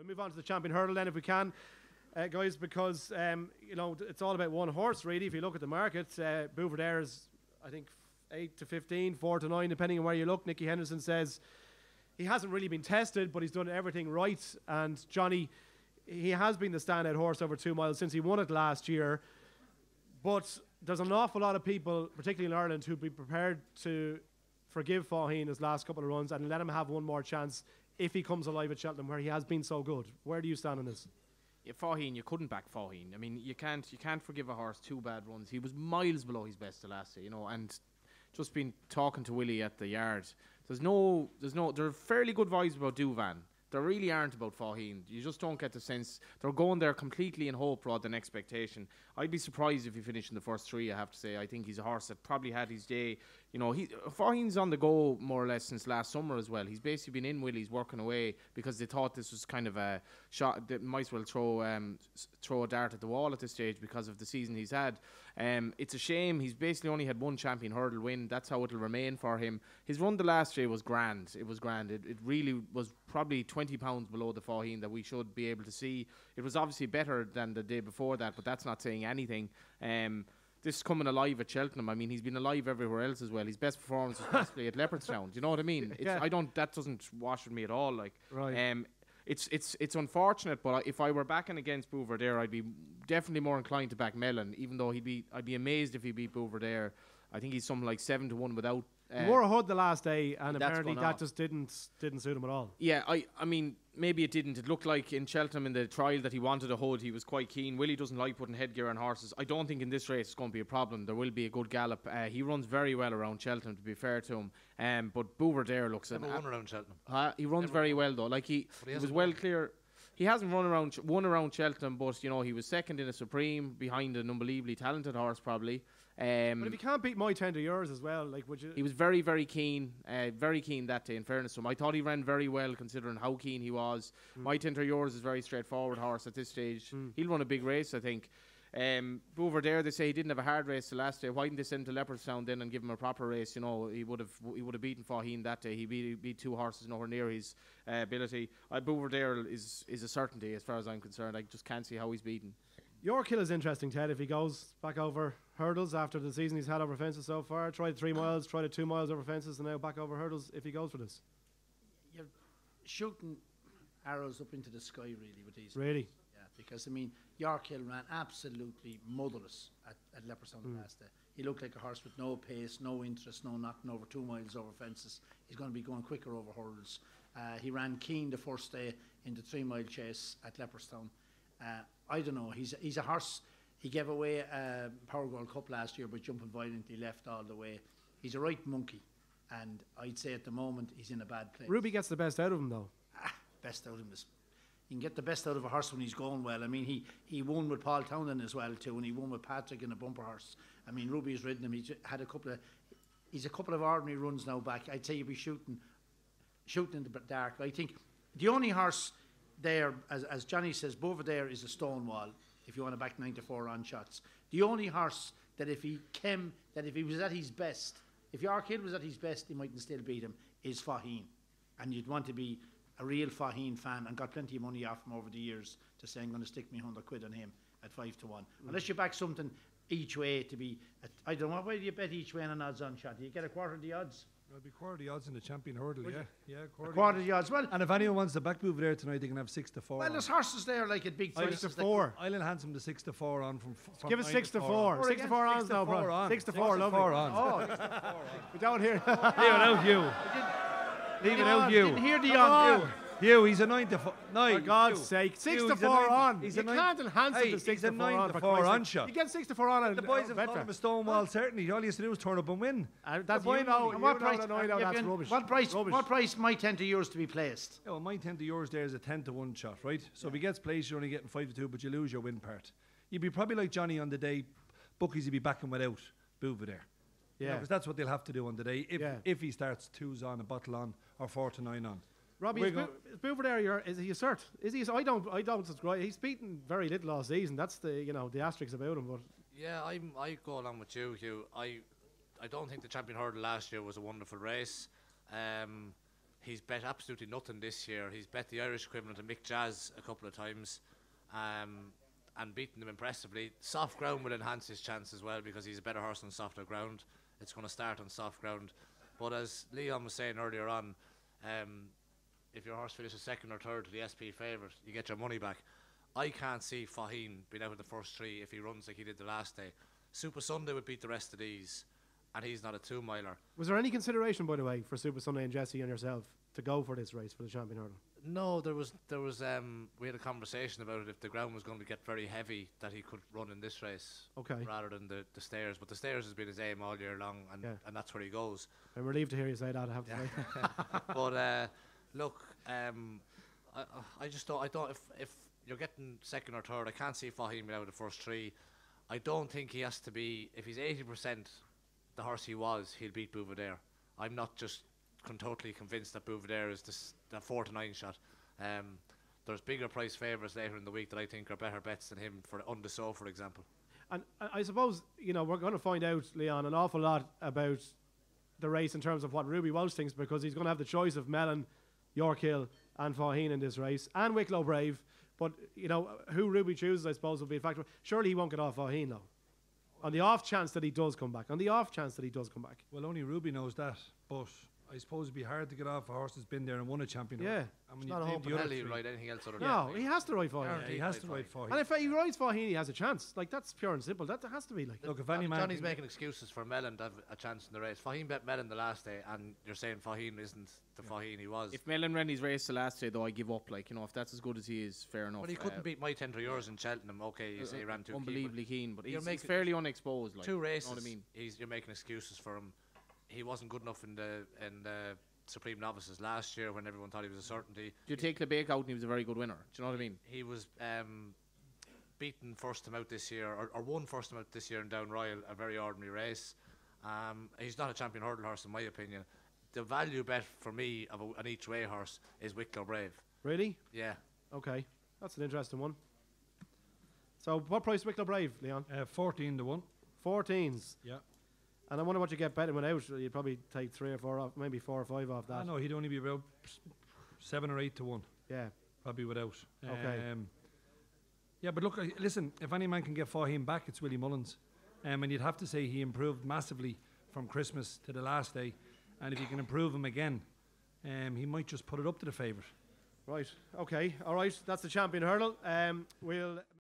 We'll move on to the champion hurdle then if we can, guys, because it's all about one horse really. If you look at the market, Belvedere is, I think, 8 to 15, 4 to 9, depending on where you look. Nicky Henderson says he hasn't really been tested, but he's done everything right. And Johnny, he has been the standout horse over 2 miles since he won it last year. But there's an awful lot of people, particularly in Ireland, who'd be prepared to forgive Faugheen his last couple of runs and let him have one more chance if he comes alive at Cheltenham, where he has been so good. Where do you stand on this? Yeah, Faugheen, you couldn't back Faugheen. I mean, you can't forgive a horse 2 bad runs. He was miles below his best the last day, and just been talking to Willie at the yard. They're fairly good vibes about Duvan. There really aren't about Faugheen. You just don't get the sense. They're going there completely in hope rather than expectation. I'd be surprised if he finished in the first 3, I have to say. I think he's a horse that probably had his day. Faugheen's on the go more or less since last summer as well. He's basically been in Willie's working away because they thought this was kind of a shot that might as well throw a dart at the wall at this stage because of the season he's had. It's a shame. He's basically only had 1 champion hurdle win. That's how it'll remain for him. His run the last day was grand. It was grand. It really was probably 20 pounds below the Faugheen that we should be able to see. It was obviously better than the day before that, but that's not saying anything. This is coming alive at Cheltenham. I mean, he's been alive everywhere else as well. His best performance was possibly at Leopardstown. Do you know what I mean? That doesn't wash with me at all. Right. It's unfortunate, but if I were backing against Belvedere, I'd be definitely more inclined to back Mellon. Even though I'd be amazed if he beat Belvedere. I think he's something like 7 to 1 without. He wore a hood the last day, and apparently that just didn't suit him at all. Yeah, I mean, maybe it didn't. It looked like in Cheltenham in the trial that he wanted a hood. He was quite keen. Willie doesn't like putting headgear on horses. I don't think in this race it's going to be a problem. There will be a good gallop. He runs very well around Cheltenham, to be fair to him. But Belvedere looks... Never won around Cheltenham. He runs very well, though. Like he was well clear... He hasn't won around Cheltenham, but he was second in a Supreme behind an unbelievably talented horse, probably. But if you can't beat My Tender Yours as well, would you? He was very, very keen that day, in fairness to him. I thought he ran very well considering how keen he was. My Tender Yours is a very straightforward horse at this stage. He'll run a big race, I think. Belvedere, they say he didn't have a hard race the last day. Why didn't they send him to Leopardstown then and give him a proper race? He would have beaten Faugheen that day. He beat 2 horses nowhere near his ability. Belvedere is a certainty as far as I'm concerned. I just can't see how he's beaten. Yorkhill is interesting, Ted, if he goes back over hurdles after the season he's had over fences so far. Tried 3 miles, tried 2 miles over fences, and now back over hurdles if he goes for this. You're shooting arrows up into the sky, really, with these. Really? Yeah, because, I mean, Yorkhill ran absolutely motherless at Leopardstown last day. He looked like a horse with no pace, no interest, no knocking over 2 miles over fences. He's going to be going quicker over hurdles. He ran keen the first day in the 3 mile chase at Leopardstown. I don't know. He's a horse. He gave away a Powerball Cup last year by jumping violently left all the way. He's a right monkey, and I'd say at the moment he's in a bad place. Ruby gets the best out of him, though. Best out of him is... You can get the best out of a horse when he's going well. I mean, he won with Paul Townend as well too, and he won with Patrick in a bumper horse. I mean, Ruby's ridden him. He's a couple of ordinary runs now back. I'd say he'd be shooting in the dark. I think the only horse there, as Johnny says, Belvedere is a stone wall if you want to back 94 on shots. The only horse that if he was at his best, if Yorkhill was at his best, he mightn't still beat him, is Faugheen. And you'd want to be a real Faugheen fan and got plenty of money off him over the years to say I'm going to stick me 100 quid on him at 5 to 1. Unless you back something each way to be, I don't know, why do you bet each way on an odds on shot? Do you get a quarter of the odds? It'll be quarter of the odds in the champion hurdle, yeah, quarter of the odds. Well, and if anyone wants to back move there tonight, they can have 6 to 4. Well, there's horses there like at big 6 to 4. I'll enhance him to 6 to 4 on from give us 6 to 4. 6 to 4 on now, bro. 6 to 4, lovely. Oh, we don't hear. Leave it out, Hugh. Leave it out, Hugh. Didn't hear the on. Hugh, he's a 9 to 4. For God's sake, 6 to 4 on. You can't enhance it to 6 to 4 on. He's a 9 to 4 on shot. You get 6 to 4 on. The boys have called him a stonewall, certainly. All he has to do is turn up and win. That's what price? That's rubbish. What price might tend to yours to be placed? Yeah, well, my 10 to yours there is a 10 to 1 shot, right? So if he gets placed, you're only getting 5 to 2, but you lose your win part. You'd be probably like Johnny on the day. Bookies, he'd be backing without Belvedere. Yeah, because that's what they'll have to do on the day if he starts 2s on, a bottle on, or 4 to 9 on. Robbie, is Belvedere, is he a cert? Is he? I don't subscribe. He's beaten very little all season. That's the the asterisks about him. But yeah, I go along with you, Hugh. I don't think the champion hurdle last year was a wonderful race. He's bet absolutely nothing this year. He's bet the Irish equivalent of Mick Jazz a couple of times, and beaten them impressively. Soft ground will enhance his chance as well because he's a better horse on softer ground. It's going to start on soft ground. But as Leon was saying earlier on, if your horse finishes second or third to the SP favourite, you get your money back. I can't see Faheen being out of the first three if he runs like he did the last day. Super Sunday would beat the rest of these, and he's not a 2-miler. Was there any consideration, by the way, for Super Sunday and Jesse and yourself to go for this race for the Champion Hurdle? No, there was. We had a conversation about it. If the ground was going to get very heavy, that he could run in this race, rather than the stairs. But the stairs has been his aim all year long, and that's where he goes. I'm relieved to hear you say that. I have to say. But look, I just don't. I don't. If you're getting second or third, I can't see Faheen being out of the first three. I don't think he has to be. If he's 80% the horse he was, he'll beat Bouvier. I'm not just totally convinced that Bouvier is the 4 to 9 shot. There's bigger price favourites later in the week that I think are better bets than him for Undeso, for example. And I suppose, you know, we're going to find out, Leon, an awful lot about the race in terms of what Ruby Walsh thinks, because he's going to have the choice of Mellon, Yorkhill and Faheen in this race, and Wicklow Brave. But, you know, who Ruby chooses, I suppose, will be a factor. Surely he won't get off Faheen, though. On the off chance that he does come back. Well, only Ruby knows that, but I suppose it'd be hard to get off a horse that's been there and won a champion. Yeah. I mean, It's not a hope in Hell, he'll ride anything else other than No, he has to ride Faheen. he has to ride Faheen. And if he rides Faheen, he has a chance. Like, that's pure and simple. That has to be like. Look, if any man Johnny's can- making excuses for Mellon to have a chance in the race. Faheen bet Mellon the last day, and you're saying Faheen isn't the Faheen he was. If Mellon ran his race the last day, though, I give up. Like, you know, if that's as good as he is, fair enough. Well, he couldn't beat My Tender Yours in Cheltenham. Okay, you say he ran too unbelievably keen, but You're he's making fairly unexposed. Like, two races. You know what I mean? You're making excuses for him. He wasn't good enough in the Supreme Novices last year when everyone thought he was a certainty. Do you take LeBake out and he was a very good winner? Do you know what I mean? He was beaten first time out this year, or won first time out this year in Down Royal, a very ordinary race. He's not a champion hurdle horse in my opinion. The value bet for me of an each way horse is Wicklow Brave. Really? Yeah. Okay. That's an interesting one. So, what price Wicklow Brave, Leon? 14 to 1. 14s. Yeah. And I wonder what you get betting without. You'd probably take 3 or 4 off, maybe 4 or 5 off that. No, he'd only be about 7 or 8 to 1. Yeah. Probably without. Okay. Yeah, but look, listen, if any man can get Faheen back, it's Willie Mullins. And you'd have to say he improved massively from Christmas to the last day. And if you can improve him again, he might just put it up to the favourite. Right. Okay. All right. That's the Champion Hurdle. We'll